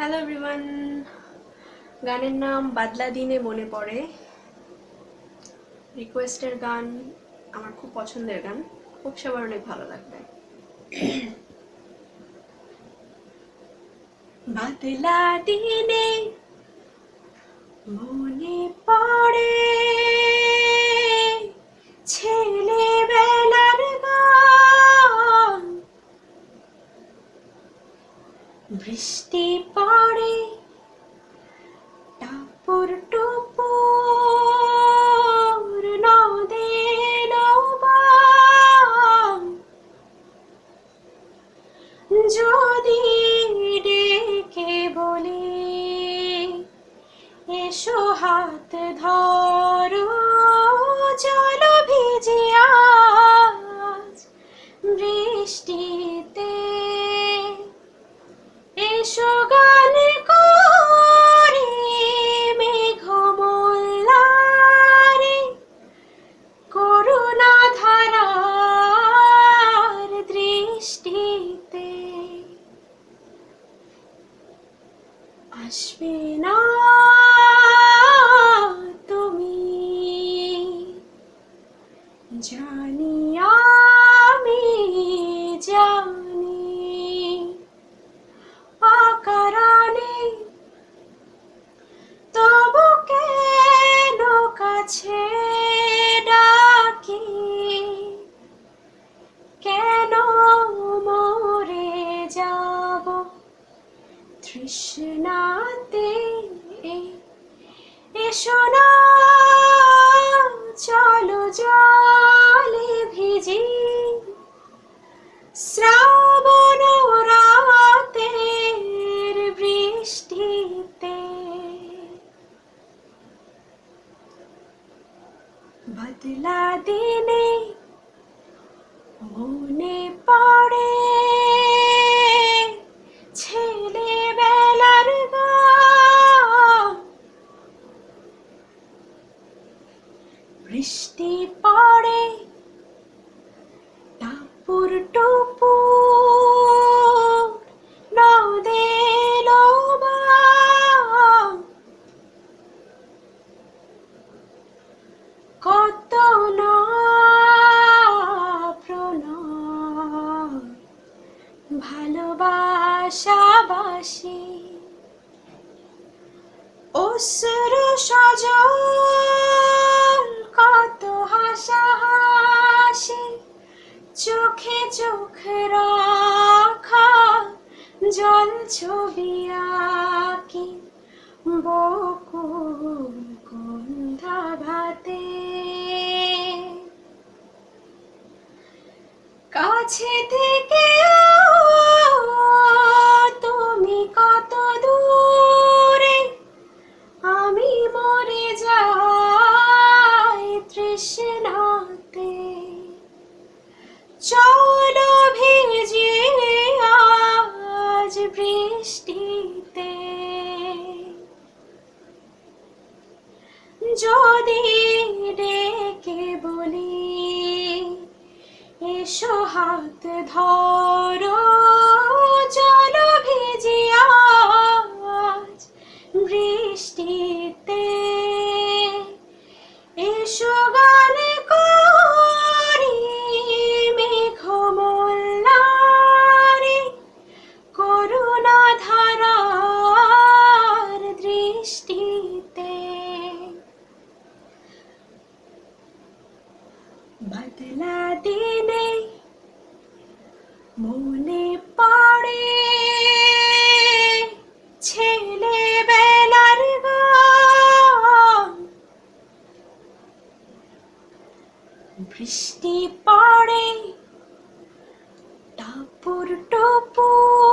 Hello everyone, গানের নাম বাদলা দিনে মনে পড়ে। রিকোয়েস্টের গান, আমার খুব পছন্দের গান, খুব সবার অনেক ভালো লাগবে। বাদলা দিনে মনে পড়ে ছেলেবেলার গান, বৃষ্টি পড়ে টাপুর টুপুর নদে নৌবান, যদি ডেকে বলি এসো হাত ধরো চলো ভিজে আজ বৃষ্টিতে, এসো গান করে মেঘমল্লারে করুণা ধারার দৃষ্টিতে, আসবে না তুমি জানি, আমি জানি, অকারণে তবু কেন কাছে ডাকি, কেন মরে যাব তৃষ্ণাতে, এসো না চলো জলে ভিজি শ্রাবণ রাতের বৃষ্টিতে, বাদলা দিনে মনে পড়ে ছেলেবেলার গান, বৃষ্টি পড়ে টাপুর টুপুর নদে নৌবান, কত না প্রণয় ভালোবাসাবাসি, অশ্রু সজল কত হাসাহাসি, চোখে চোখ রাখা জল ছবি আঁকি বকুল গন্ধা ভাতে, কাছে থেকে তুমি কত দূরে, আমি মরে যাই তৃষ্ণাতে, চলো ভিজে আজ বৃষ্টিতে, যদি ডেকে বলি এসো হাত ধরো চলো ভিজে আজ বৃষ্টিতে, এসো গান করি মেঘমল্লারে করুণা ধারার দৃষ্টিতে, বাদলা দিনে মনে পড়ে ছেলেবেলার গান, বৃষ্টি পড়ে টাপুর টুপুর